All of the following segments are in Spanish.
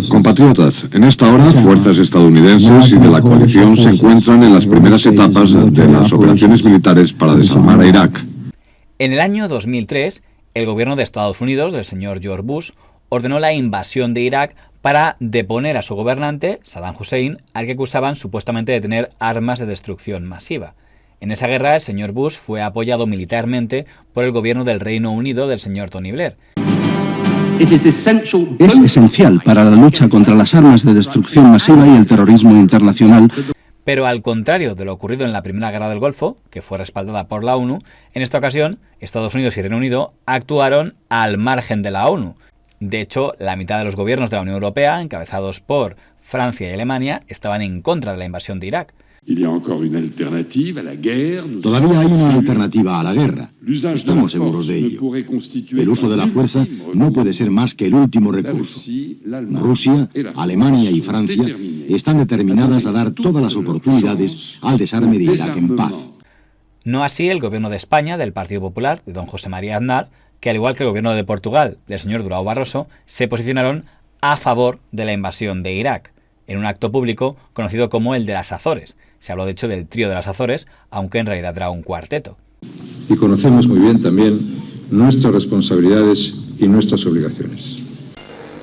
Compatriotas, en esta hora, fuerzas estadounidenses y de la coalición se encuentran en las primeras etapas de las operaciones militares para desarmar a Irak. En el año 2003, el gobierno de Estados Unidos, del señor George Bush, ordenó la invasión de Irak para deponer a su gobernante, Saddam Hussein, al que acusaban supuestamente de tener armas de destrucción masiva. En esa guerra, el señor Bush fue apoyado militarmente por el gobierno del Reino Unido del señor Tony Blair. Es esencial para la lucha contra las armas de destrucción masiva y el terrorismo internacional. Pero al contrario de lo ocurrido en la Primera Guerra del Golfo, que fue respaldada por la ONU, en esta ocasión Estados Unidos y Reino Unido actuaron al margen de la ONU. De hecho, la mitad de los gobiernos de la Unión Europea, encabezados por Francia y Alemania, estaban en contra de la invasión de Irak. Todavía hay una alternativa a la guerra. Estamos seguros de ello. El uso de la fuerza no puede ser más que el último recurso. Rusia, Alemania y Francia están determinadas a dar todas las oportunidades al desarme de Irak en paz. No así el gobierno de España, del Partido Popular, de don José María Aznar, que al igual que el gobierno de Portugal, del señor Durão Barroso, se posicionaron a favor de la invasión de Irak, en un acto público conocido como el de las Azores. Se habló de hecho del trío de las Azores, aunque en realidad era un cuarteto. Y conocemos muy bien también nuestras responsabilidades y nuestras obligaciones.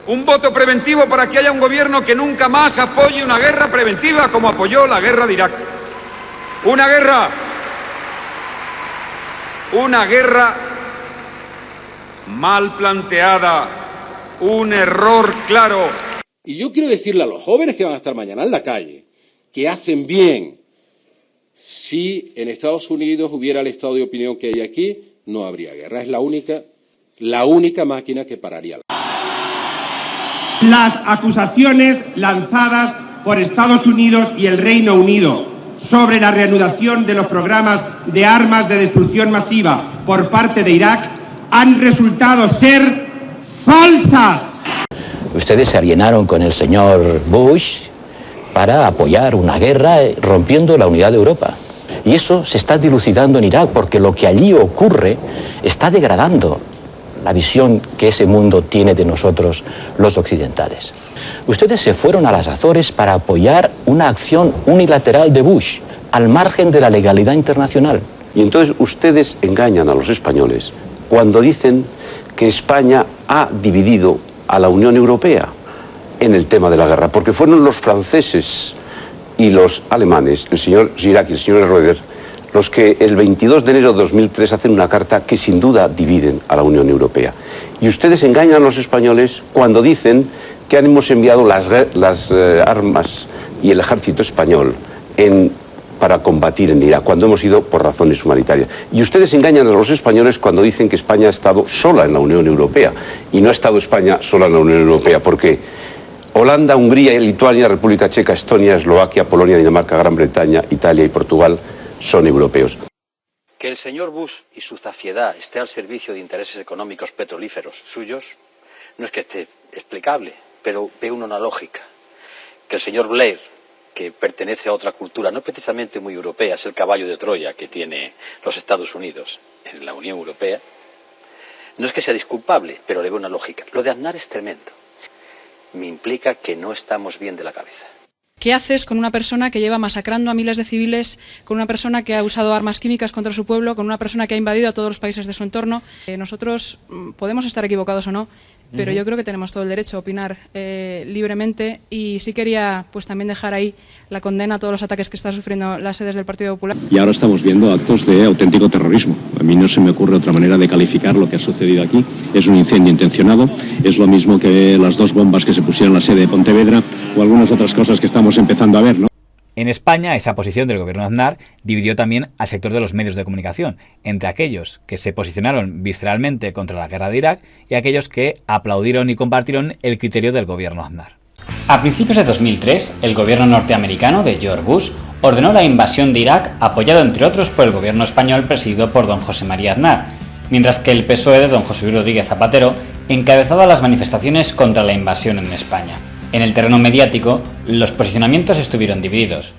Un voto preventivo para que haya un gobierno que nunca más apoye una guerra preventiva como apoyó la guerra de Irak. Una guerra mal planteada, un error claro. Y yo quiero decirle a los jóvenes que van a estar mañana en la calle, que hacen bien. Si en Estados Unidos hubiera el estado de opinión que hay aquí, no habría guerra. Es la única máquina que pararía. Las acusaciones lanzadas por Estados Unidos y el Reino Unido sobre la reanudación de los programas de armas de destrucción masiva por parte de Irak han resultado ser falsas. Ustedes se alienaron con el señor Bush para apoyar una guerra rompiendo la unidad de Europa. Y eso se está dilucidando en Irak porque lo que allí ocurre está degradando la visión que ese mundo tiene de nosotros los occidentales. Ustedes se fueron a las Azores para apoyar una acción unilateral de Bush al margen de la legalidad internacional. Y entonces ustedes engañan a los españoles cuando dicen que España ha dividido a la Unión Europea en el tema de la guerra, porque fueron los franceses y los alemanes, el señor Chirac y el señor Schröder, los que el 22 de enero de 2003 hacen una carta que sin duda dividen a la Unión Europea. Y ustedes engañan a los españoles cuando dicen que hemos enviado las armas y el ejército español para combatir en Irak, cuando hemos ido por razones humanitarias. Y ustedes engañan a los españoles cuando dicen que España ha estado sola en la Unión Europea. Y no ha estado España sola en la Unión Europea, porque Holanda, Hungría, Lituania, República Checa, Estonia, Eslovaquia, Polonia, Dinamarca, Gran Bretaña, Italia y Portugal son europeos. Que el señor Bush y su zafiedad esté al servicio de intereses económicos petrolíferos suyos no es que esté explicable, pero ve uno una lógica. Que el señor Blair, que pertenece a otra cultura, no precisamente muy europea, es el caballo de Troya que tiene los Estados Unidos en la Unión Europea, no es que sea disculpable, pero le veo una lógica. Lo de Aznar es tremendo. Me implica que no estamos bien de la cabeza. ¿Qué haces con una persona que lleva masacrando a miles de civiles, con una persona que ha usado armas químicas contra su pueblo, con una persona que ha invadido a todos los países de su entorno? Nosotros podemos estar equivocados o no, pero yo creo que tenemos todo el derecho a opinar libremente, y sí quería pues también dejar ahí la condena a todos los ataques que están sufriendo las sedes del Partido Popular. Y ahora estamos viendo actos de auténtico terrorismo. A mí no se me ocurre otra manera de calificar lo que ha sucedido aquí. Es un incendio intencionado, es lo mismo que las 2 bombas que se pusieron en la sede de Pontevedra o algunas otras cosas que estamos empezando a ver, ¿no? En España, esa posición del gobierno de Aznar dividió también al sector de los medios de comunicación, entre aquellos que se posicionaron visceralmente contra la guerra de Irak y aquellos que aplaudieron y compartieron el criterio del gobierno Aznar. A principios de 2003, el gobierno norteamericano de George Bush ordenó la invasión de Irak, apoyado entre otros por el gobierno español presidido por don José María Aznar, mientras que el PSOE de don José Luis Rodríguez Zapatero encabezaba las manifestaciones contra la invasión en España. En el terreno mediático, los posicionamientos estuvieron divididos.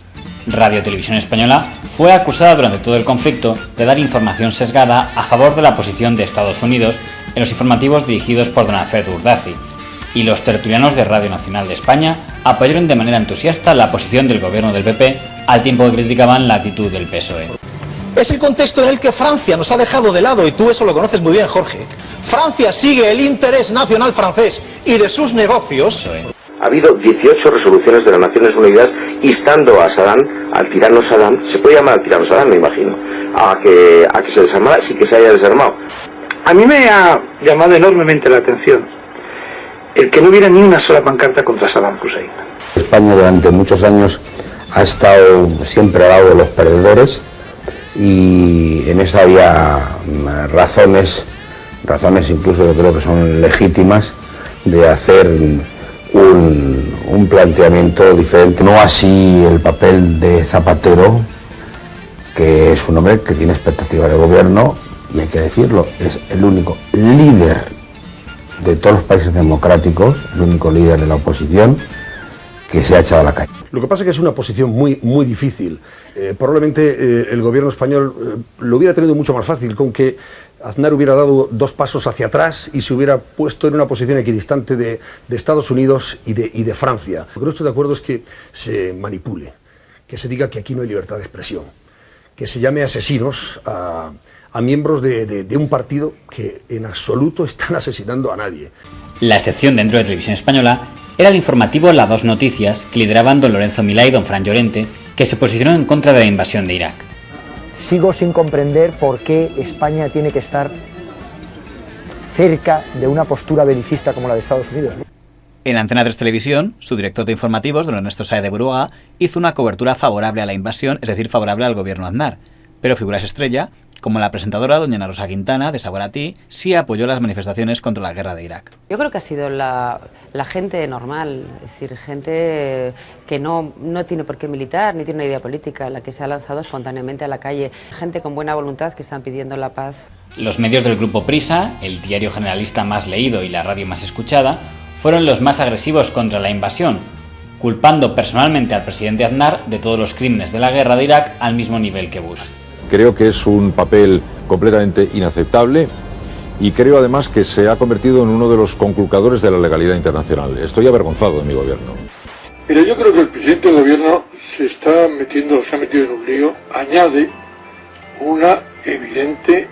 Radio Televisión Española fue acusada durante todo el conflicto de dar información sesgada a favor de la posición de Estados Unidos en los informativos dirigidos por don Alfredo Urdazi, y los tertulianos de Radio Nacional de España apoyaron de manera entusiasta la posición del gobierno del PP, al tiempo que criticaban la actitud del PSOE. Es el contexto en el que Francia nos ha dejado de lado, y tú eso lo conoces muy bien, Jorge. Francia sigue el interés nacional francés y de sus negocios. Ha habido 18 resoluciones de las Naciones Unidas instando a Saddam, al tirano Saddam, se puede llamar al tirano Saddam, me imagino, a que se desarmara, sí que se haya desarmado. A mí me ha llamado enormemente la atención el que no hubiera ni una sola pancarta contra Saddam Hussein. España durante muchos años ha estado siempre al lado de los perdedores y en eso había razones incluso yo creo que son legítimas de hacer un planteamiento diferente, no así el papel de Zapatero, que es un hombre que tiene expectativas de gobierno y hay que decirlo, es el único líder de todos los países democráticos, el único líder de la oposición que se ha echado a la calle. Lo que pasa es que es una posición muy difícil. Probablemente el gobierno español lo hubiera tenido mucho más fácil con que Aznar hubiera dado 2 pasos hacia atrás y se hubiera puesto en una posición equidistante de Estados Unidos y de Francia. Lo que no estoy de acuerdo es que se manipule, que se diga que aquí no hay libertad de expresión, que se llame asesinos a miembros de un partido que en absoluto están asesinando a nadie. La excepción dentro de Televisión Española era el informativo La 2 Noticias, que lideraban don Lorenzo Milá y don Fran Llorente, que se posicionó en contra de la invasión de Irak. Sigo sin comprender por qué España tiene que estar cerca de una postura belicista como la de Estados Unidos. En Antena 3 Televisión, su director de informativos, don Ernesto Sáez de Buruaga, hizo una cobertura favorable a la invasión, es decir, favorable al gobierno Aznar. Pero figuras estrella, como la presentadora doña Ana Rosa Quintana, de Sabor a Ti, sí apoyó las manifestaciones contra la guerra de Irak. Yo creo que ha sido la gente normal, es decir, gente que no tiene por qué militar, ni tiene una idea política, la que se ha lanzado espontáneamente a la calle. Gente con buena voluntad que están pidiendo la paz. Los medios del Grupo Prisa, el diario generalista más leído y la radio más escuchada, fueron los más agresivos contra la invasión, culpando personalmente al presidente Aznar de todos los crímenes de la guerra de Irak al mismo nivel que Bush. Creo que es un papel completamente inaceptable y creo además que se ha convertido en uno de los conculcadores de la legalidad internacional. Estoy avergonzado de mi gobierno. Pero yo creo que el presidente del gobierno se ha metido en un lío, añade una evidente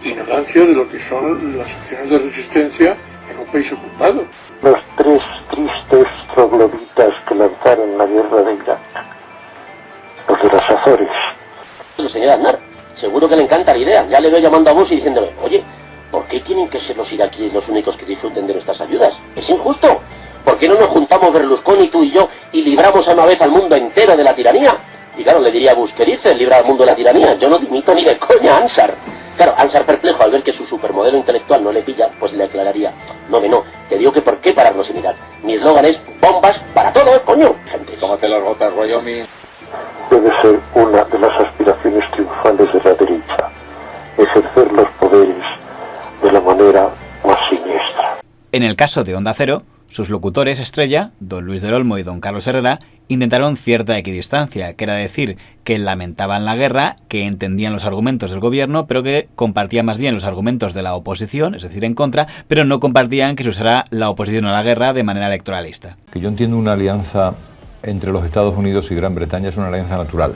ignorancia de lo que son las acciones de resistencia en un país ocupado. Los 3 tristes trogloditas que lanzaron la guerra de Irak, los de los Azores. El señor Aznar, seguro que le encanta la idea. Ya le veo llamando a Bush y diciéndole, oye, ¿por qué tienen que ser los iraquíes los únicos que disfruten de nuestras ayudas? Es injusto. ¿Por qué no nos juntamos Berlusconi, tú y yo, y libramos a una vez al mundo entero de la tiranía? Y claro, le diría a Bush, ¿qué dices, librar al mundo de la tiranía? Yo no dimito ni de coña a Ansar. Claro, Ansar perplejo al ver que su supermodelo intelectual no le pilla, pues le aclararía, no, te digo que por qué pararnos en Irak. Mi eslogan es bombas para todo, coño. Gente, tómate las gotas, Wyoming. Debe ser una de las aspiraciones triunfales de la derecha, ejercer los poderes de la manera más siniestra. En el caso de Onda Cero, sus locutores estrella, don Luis del Olmo y don Carlos Herrera, intentaron cierta equidistancia, que era decir, que lamentaban la guerra, que entendían los argumentos del gobierno, pero que compartían más bien los argumentos de la oposición, es decir, en contra, pero no compartían que se usara la oposición a la guerra de manera electoralista. Que yo entiendo una alianza entre los Estados Unidos y Gran Bretaña es una alianza natural,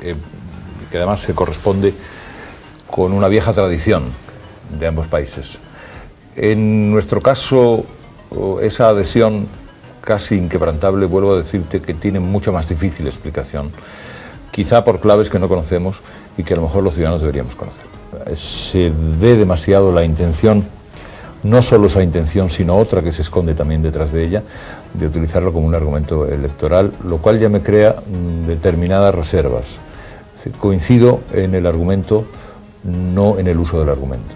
que además se corresponde con una vieja tradición de ambos países. En nuestro caso, esa adhesión casi inquebrantable, vuelvo a decirte que tiene mucho más difícil explicación, quizá por claves que no conocemos y que a lo mejor los ciudadanos deberíamos conocer. Se ve demasiado la intención, no solo esa intención, sino otra que se esconde también detrás de ella, de utilizarlo como un argumento electoral, lo cual ya me crea determinadas reservas. Es decir, coincido en el argumento, no en el uso del argumento.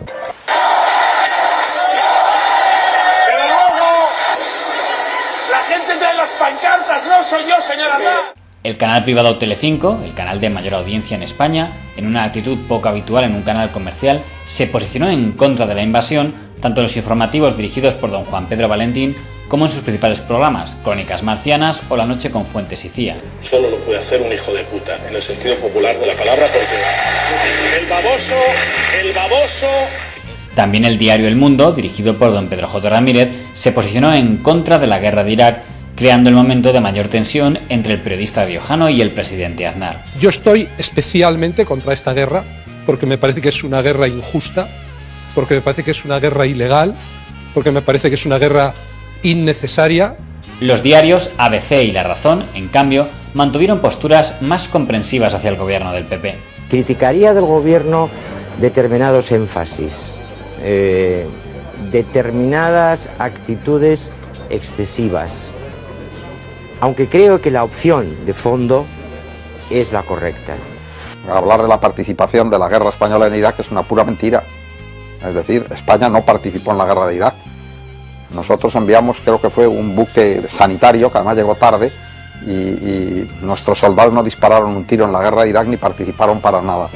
El canal privado Telecinco, el canal de mayor audiencia en España, en una actitud poco habitual en un canal comercial, se posicionó en contra de la invasión, tanto en los informativos dirigidos por don Juan Pedro Valentín, como en sus principales programas, Crónicas Marcianas o La Noche con Fuentes y Cía. Solo lo puede hacer un hijo de puta, en el sentido popular de la palabra, porque el baboso... También el diario El Mundo, dirigido por don Pedro J. Ramírez, se posicionó en contra de la guerra de Irak, creando el momento de mayor tensión entre el periodista riojano y el presidente Aznar. Yo estoy especialmente contra esta guerra porque me parece que es una guerra injusta, porque me parece que es una guerra ilegal, porque me parece que es una guerra innecesaria. Los diarios ABC y La Razón, en cambio, mantuvieron posturas más comprensivas hacia el gobierno del PP. Criticaría del gobierno determinados énfasis, determinadas actitudes excesivas, aunque creo que la opción de fondo es la correcta. Hablar de la participación de la guerra española en Irak es una pura mentira. Es decir, España no participó en la guerra de Irak. Nosotros enviamos, creo que fue un buque sanitario, que además llegó tarde, y nuestros soldados no dispararon un tiro en la guerra de Irak ni participaron para nada.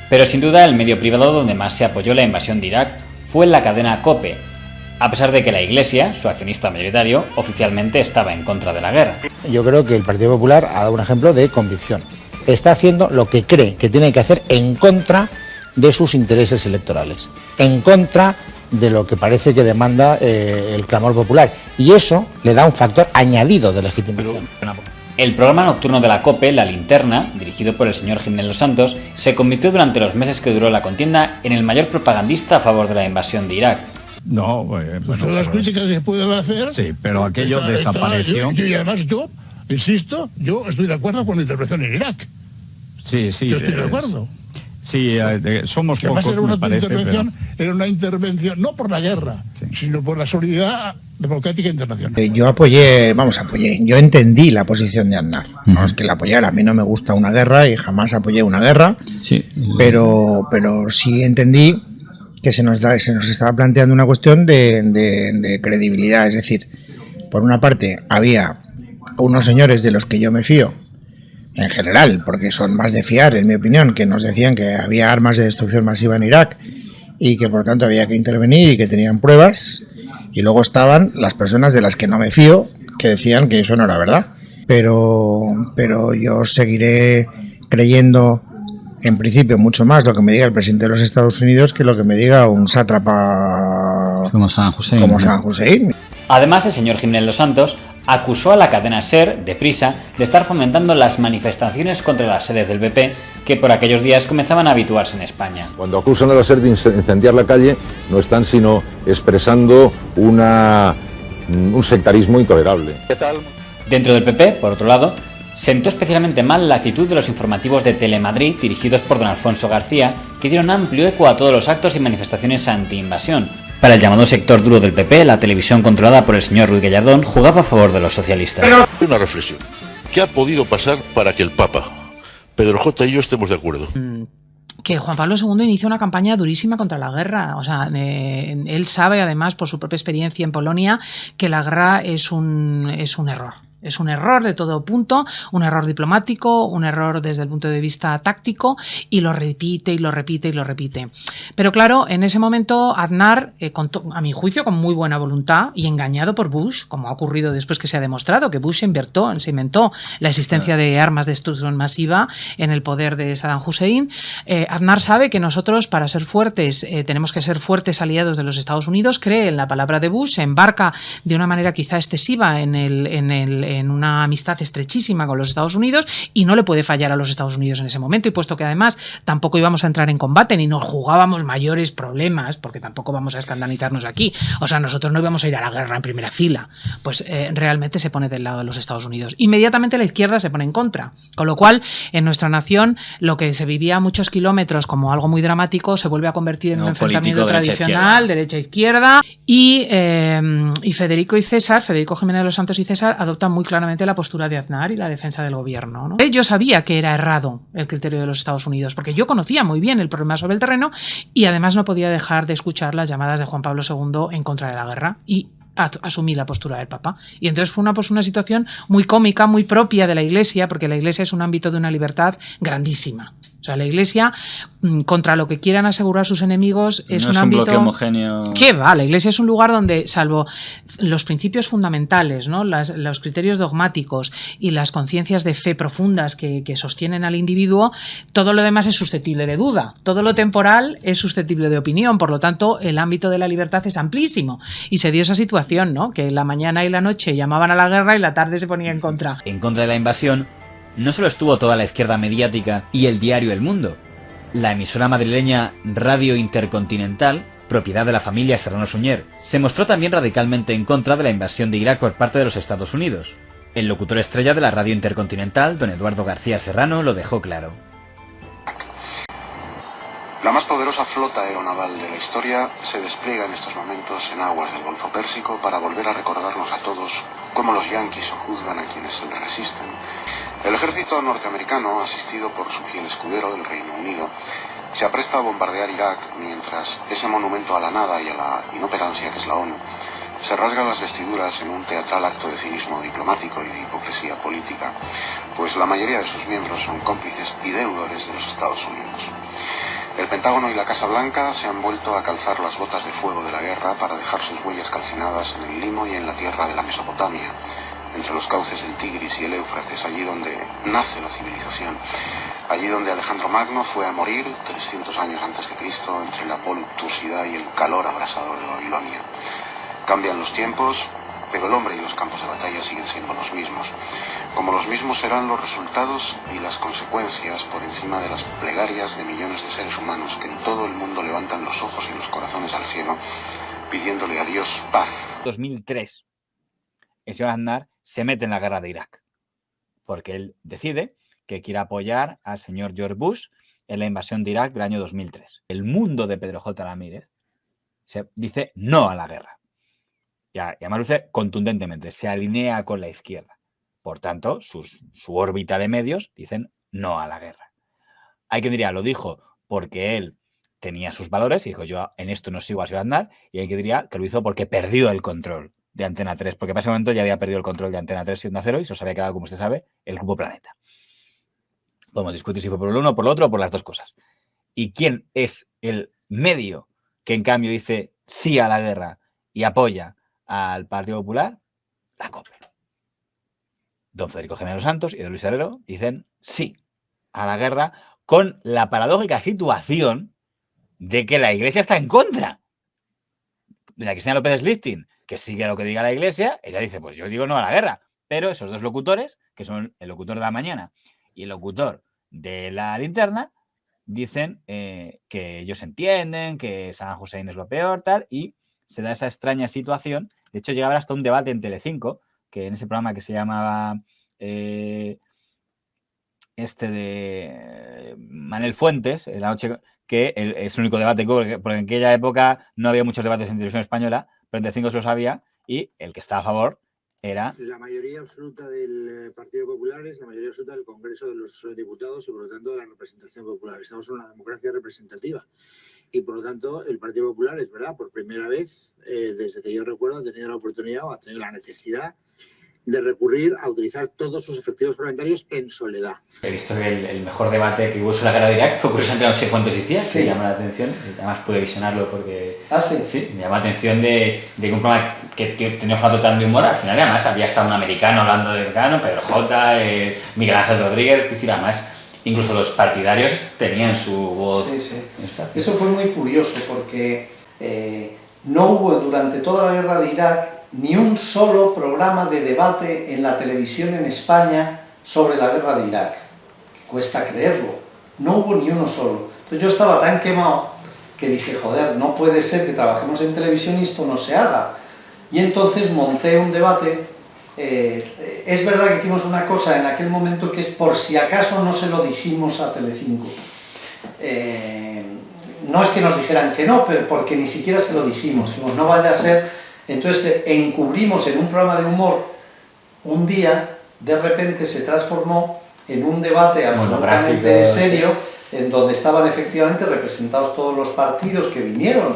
Pero sin duda el medio privado donde más se apoyó la invasión de Irak fue la cadena COPE, a pesar de que la Iglesia, su accionista mayoritario, oficialmente estaba en contra de la guerra. Yo creo que el Partido Popular ha dado un ejemplo de convicción. Está haciendo lo que cree que tiene que hacer en contra de sus intereses electorales, en contra de lo que parece que demanda el clamor popular, y eso le da un factor añadido de legitimación. El programa nocturno de la COPE, La Linterna, dirigido por el señor Jiménez Los Santos, se convirtió durante los meses que duró la contienda en el mayor propagandista a favor de la invasión de Irak. No, bueno, todas las críticas que se pueden hacer. Sí, pero aquello desapareció. Y además yo, insisto, yo estoy de acuerdo con la intervención en Irak. Sí, yo estoy de acuerdo. Sí, somos que pocos, era una me parece, intervención, era una intervención no por la guerra, sino por la solidaridad democrática internacional. Yo entendí la posición de Aznar. No es que la apoyara, a mí no me gusta una guerra y jamás apoyé una guerra, pero sí entendí que se nos estaba planteando una cuestión de credibilidad. Es decir, por una parte había unos señores de los que yo me fío, en general, porque son más de fiar, en mi opinión, que nos decían que había armas de destrucción masiva en Irak y que por tanto había que intervenir y que tenían pruebas, y luego estaban las personas de las que no me fío, que decían que eso no era verdad. Pero yo seguiré creyendo, en principio, mucho más lo que me diga el presidente de los Estados Unidos que lo que me diga un sátrapa como Saddam Hussein. Además, el señor Jiménez Los Santos acusó a la cadena SER, de Prisa, de estar fomentando las manifestaciones contra las sedes del PP que por aquellos días comenzaban a habituarse en España. Cuando acusan a la SER de incendiar la calle, no están sino expresando un sectarismo intolerable. ¿Qué tal? Dentro del PP, por otro lado, sentó especialmente mal la actitud de los informativos de Telemadrid, dirigidos por don Alfonso García, que dieron amplio eco a todos los actos y manifestaciones anti-invasión. Para el llamado sector duro del PP, la televisión controlada por el señor Ruiz Gallardón jugaba a favor de los socialistas. Una reflexión. ¿Qué ha podido pasar para que el Papa, Pedro J. y yo estemos de acuerdo? Que Juan Pablo II inició una campaña durísima contra la guerra. O sea, él sabe, además, por su propia experiencia en Polonia, que la guerra es un error. Es un error de todo punto, un error diplomático, un error desde el punto de vista táctico, y lo repite y lo repite y lo repite. Pero claro, en ese momento Aznar, a mi juicio, con muy buena voluntad y engañado por Bush, como ha ocurrido después que se ha demostrado que Bush se inventó la existencia de armas de destrucción masiva en el poder de Saddam Hussein. Aznar sabe que nosotros, para ser fuertes, tenemos que ser fuertes aliados de los Estados Unidos, cree en la palabra de Bush, se embarca de una manera quizá excesiva en una amistad estrechísima con los Estados Unidos, y no le puede fallar a los Estados Unidos en ese momento, y puesto que además tampoco íbamos a entrar en combate ni nos jugábamos mayores problemas, porque tampoco vamos a escandalizarnos aquí, o sea, nosotros no íbamos a ir a la guerra en primera fila, pues realmente se pone del lado de los Estados Unidos. Inmediatamente la izquierda se pone en contra, con lo cual en nuestra nación lo que se vivía a muchos kilómetros como algo muy dramático se vuelve a convertir en un enfrentamiento tradicional, derecha-izquierda, y Federico Jiménez Los Santos y César adoptan muy claramente la postura de Aznar y la defensa del gobierno, ¿no? Yo sabía que era errado el criterio de los Estados Unidos, porque yo conocía muy bien el problema sobre el terreno, y además no podía dejar de escuchar las llamadas de Juan Pablo II en contra de la guerra, y asumí la postura del Papa. Y entonces fue una situación muy cómica, muy propia de la Iglesia, porque la Iglesia es un ámbito de una libertad grandísima. O sea, la Iglesia contra lo que quieran asegurar sus enemigos es un ámbito... bloque homogéneo. ¿Qué va? La Iglesia es un lugar donde, salvo los principios fundamentales, ¿no? Los criterios dogmáticos y las conciencias de fe profundas que sostienen al individuo, todo lo demás es susceptible de duda. Todo lo temporal es susceptible de opinión. Por lo tanto, el ámbito de la libertad es amplísimo. Y se dio esa situación, ¿no? Que la mañana y la noche llamaban a la guerra y la tarde se ponía en contra. En contra de la invasión, no solo estuvo toda la izquierda mediática y el diario El Mundo. La emisora madrileña Radio Intercontinental, propiedad de la familia Serrano Suñer, se mostró también radicalmente en contra de la invasión de Irak por parte de los Estados Unidos. El locutor estrella de la Radio Intercontinental, don Eduardo García Serrano, lo dejó claro. La más poderosa flota aeronaval de la historia se despliega en estos momentos en aguas del Golfo Pérsico para volver a recordarnos a todos cómo los yanquis juzgan a quienes se les resisten. El ejército norteamericano, asistido por su fiel escudero, el Reino Unido, se apresta a bombardear Irak mientras ese monumento a la nada y a la inoperancia que es la ONU se rasga las vestiduras en un teatral acto de cinismo diplomático y de hipocresía política, pues la mayoría de sus miembros son cómplices y deudores de los Estados Unidos. El Pentágono y la Casa Blanca se han vuelto a calzar las botas de fuego de la guerra para dejar sus huellas calcinadas en el limo y en la tierra de la Mesopotamia, entre los cauces del Tigris y el Éufrates, allí donde nace la civilización, allí donde Alejandro Magno fue a morir 300 años antes de Cristo entre la voluptuosidad y el calor abrasador de Babilonia. Cambian los tiempos, pero el hombre y los campos de batalla siguen siendo los mismos. Como los mismos serán los resultados y las consecuencias por encima de las plegarias de millones de seres humanos que en todo el mundo levantan los ojos y los corazones al cielo, pidiéndole a Dios paz. 2003. El señor Aznar se mete en la guerra de Irak, porque él decide que quiere apoyar al señor George Bush en la invasión de Irak del año 2003. El Mundo de Pedro J. Ramírez se dice no a la guerra. Y además lo dice contundentemente, se alinea con la izquierda. Por tanto, su órbita de medios dicen no a la guerra. Hay quien diría, lo dijo porque él tenía sus valores y dijo, yo en esto no sigo a señor Aznar, y hay quien diría que lo hizo porque perdió el control de Antena 3, porque para ese momento ya había perdido el control de Antena 3 y Onda Cero y se os había quedado, como usted sabe, el Grupo Planeta. Podemos discutir si fue por el uno, por lo otro o por las dos cosas. ¿Y quién es el medio que en cambio dice sí a la guerra y apoya al Partido Popular? La COPE. Don Federico Jiménez Los Santos y don Luis Herrero dicen sí a la guerra con la paradójica situación de que la Iglesia está en contra. Doña Cristina López Listing, que sigue lo que diga la Iglesia, ella dice, pues yo digo no a la guerra. Pero esos dos locutores, que son el locutor de la mañana y el locutor de la linterna, dicen que ellos entienden que Saddam Hussein es lo peor, tal, y se da esa extraña situación. De hecho, llegaba hasta un debate en Telecinco, que en ese programa que se llamaba de Manel Fuentes, en la noche, que es el único debate, porque en aquella época no había muchos debates en televisión española, pero en Telecinco se lo sabía, y el que estaba a favor era... La mayoría absoluta del Partido Popular es la mayoría absoluta del Congreso de los Diputados y por lo tanto de la representación popular. Estamos en una democracia representativa y por lo tanto el Partido Popular, es verdad, por primera vez desde que yo recuerdo ha tenido la oportunidad o ha tenido la necesidad de recurrir a utilizar todos sus efectivos parlamentarios en soledad. He visto que el mejor debate que hubo sobre la guerra de Irak fue curiosamente Noche Fuentes y Cía, que llama la atención, y además pude visionarlo porque... ¿Ah, sí? Sí, me llama la atención de un programa que tenía un formato tan de humor, al final además había hasta un americano hablando de americano, Pedro J, Miguel Ángel Rodríguez, es decir, además incluso los partidarios tenían su voz. Sí, sí. Eso fue muy curioso porque no hubo durante toda la guerra de Irak ni un solo programa de debate en la televisión en España sobre la guerra de Irak. Cuesta creerlo, no hubo ni uno solo. Entonces yo estaba tan quemado que dije, joder, no puede ser que trabajemos en televisión y esto no se haga. Y entonces monté un debate. Es verdad que hicimos una cosa en aquel momento que es por si acaso no se lo dijimos a Telecinco. No es que nos dijeran que no, pero porque ni siquiera se lo dijimos. Dijimos, no vaya a ser... Entonces encubrimos en un programa de humor un día, de repente se transformó en un debate absolutamente serio, en donde estaban efectivamente representados todos los partidos que vinieron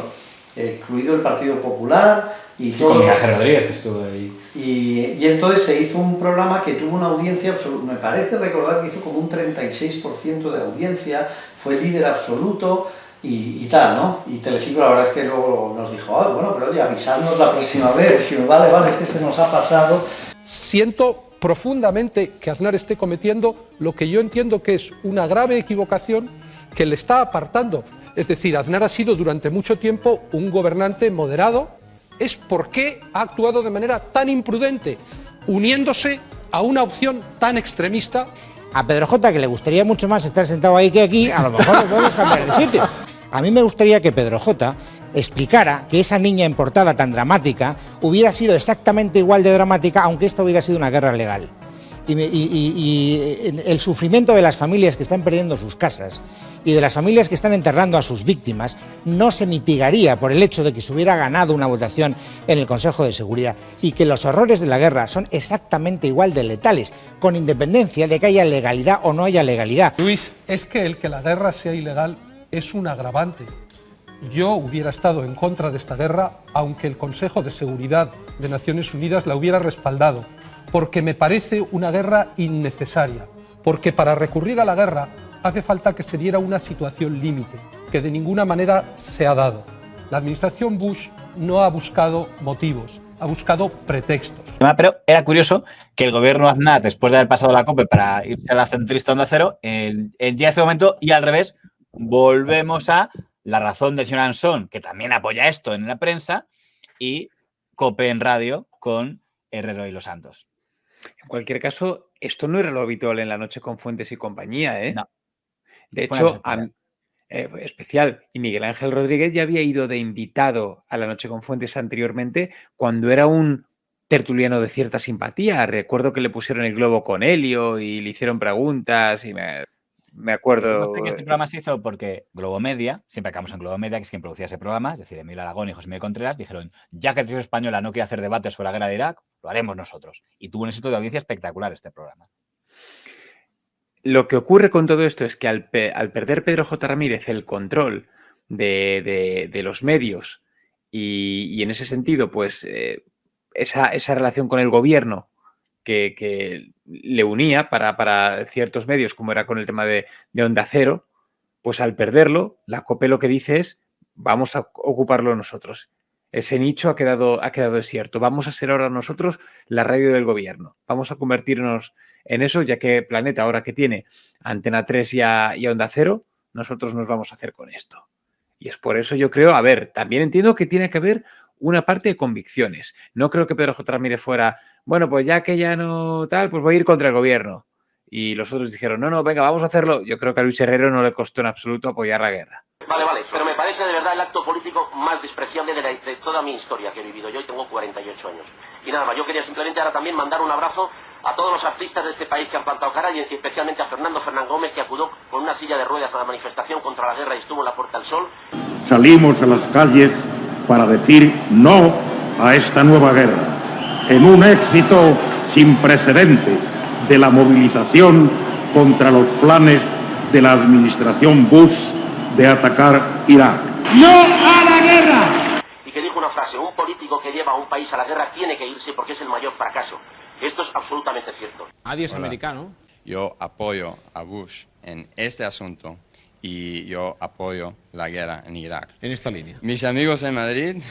incluido el Partido Popular y todo. Con Miguel Rodríguez que estuvo ahí. Y entonces se hizo un programa que tuvo una audiencia absoluta, me parece recordar que hizo como un 36% de audiencia, fue líder absoluto y tal, ¿no? Y Telecinco la verdad es que luego nos dijo, bueno, pero oye, avisadnos la próxima vez. Dijimos, vale, es que se nos ha pasado. Siento profundamente que Aznar esté cometiendo lo que yo entiendo que es una grave equivocación que le está apartando. Es decir, Aznar ha sido durante mucho tiempo un gobernante moderado. Es por qué ha actuado de manera tan imprudente, uniéndose a una opción tan extremista. A Pedro J, que le gustaría mucho más estar sentado ahí que aquí, a lo mejor lo podemos cambiar de sitio. A mí me gustaría que Pedro J explicara que esa niña en portada tan dramática hubiera sido exactamente igual de dramática, aunque esta hubiera sido una guerra legal. Y el sufrimiento de las familias que están perdiendo sus casas y de las familias que están enterrando a sus víctimas no se mitigaría por el hecho de que se hubiera ganado una votación en el Consejo de Seguridad, y que los horrores de la guerra son exactamente igual de letales, con independencia de que haya legalidad o no haya legalidad. Luis, es que el que la guerra sea ilegal es un agravante. Yo hubiera estado en contra de esta guerra aunque el Consejo de Seguridad de Naciones Unidas la hubiera respaldado, porque me parece una guerra innecesaria, porque para recurrir a la guerra hace falta que se diera una situación límite, que de ninguna manera se ha dado. La administración Bush no ha buscado motivos, ha buscado pretextos. Pero era curioso que el gobierno Aznar, después de haber pasado la COPE para irse a la centrista Onda Cero, ya este momento, y al revés, volvemos a La Razón del señor Ansón, que también apoya esto en la prensa, y COPE en radio con Herrero y Los Santos. En cualquier caso, esto no era lo habitual en La Noche con Fuentes y compañía, ¿eh? No. De hecho, especial. Y Miguel Ángel Rodríguez ya había ido de invitado a La Noche con Fuentes anteriormente, cuando era un tertuliano de cierta simpatía. Recuerdo que le pusieron el globo con helio y le hicieron preguntas y me acuerdo. Que este programa se hizo porque Globo Media, siempre acabamos en Globo Media, que es quien producía ese programa, es decir, Emilio Aragón y José Miguel Contreras, dijeron, ya que la televisión española no quiere hacer debates sobre la guerra de Irak, lo haremos nosotros. Y tuvo un éxito de audiencia espectacular este programa. Lo que ocurre con todo esto es que al perder Pedro J. Ramírez el control de los medios y en ese sentido, pues esa relación con el gobierno que le unía para ciertos medios, como era con el tema de Onda Cero, pues al perderlo, la COPE lo que dice es, vamos a ocuparlo nosotros. Ese nicho ha quedado desierto. Vamos a ser ahora nosotros la radio del gobierno. Vamos a convertirnos en eso, ya que Planeta, ahora que tiene Antena 3 y Onda Cero, nosotros nos vamos a hacer con esto. Y es por eso yo creo, también entiendo que tiene que haber una parte de convicciones. No creo que Pedro J. Ramírez fuera, bueno, pues ya que ya no tal, pues voy a ir contra el gobierno. Y los otros dijeron, no, venga, vamos a hacerlo. Yo creo que a Luis Herrero no le costó en absoluto apoyar la guerra. Vale, pero me parece de verdad el acto político más despreciable de toda mi historia que he vivido. Yo tengo 48 años. Y nada más, yo quería simplemente ahora también mandar un abrazo a todos los artistas de este país que han plantado cara y especialmente a Fernán Gómez, que acudió con una silla de ruedas a la manifestación contra la guerra y estuvo en la Puerta del Sol. Salimos a las calles para decir no a esta nueva guerra, en un éxito sin precedentes de la movilización contra los planes de la administración Bush de atacar Irak. ¡No a la guerra! Y que dijo una frase, un político que lleva a un país a la guerra tiene que irse porque es el mayor fracaso. Esto es absolutamente cierto. Adiós, americano. Yo apoyo a Bush en este asunto y yo apoyo la guerra en Irak. En esta línea. Mis amigos en Madrid,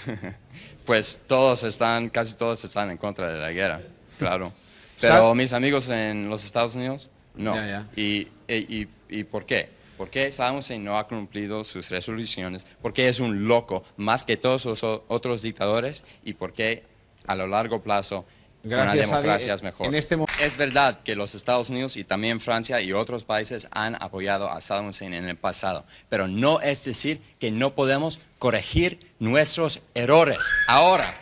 pues casi todos están en contra de la guerra, claro. Pero mis amigos en los Estados Unidos, no. Ya. ¿Y por qué? Porque Saddam Hussein no ha cumplido sus resoluciones, porque es un loco más que todos los otros dictadores y porque a lo largo plazo una democracia es mejor. Es verdad que los Estados Unidos y también Francia y otros países han apoyado a Saddam Hussein en el pasado, pero no es decir que no podemos corregir nuestros errores ahora.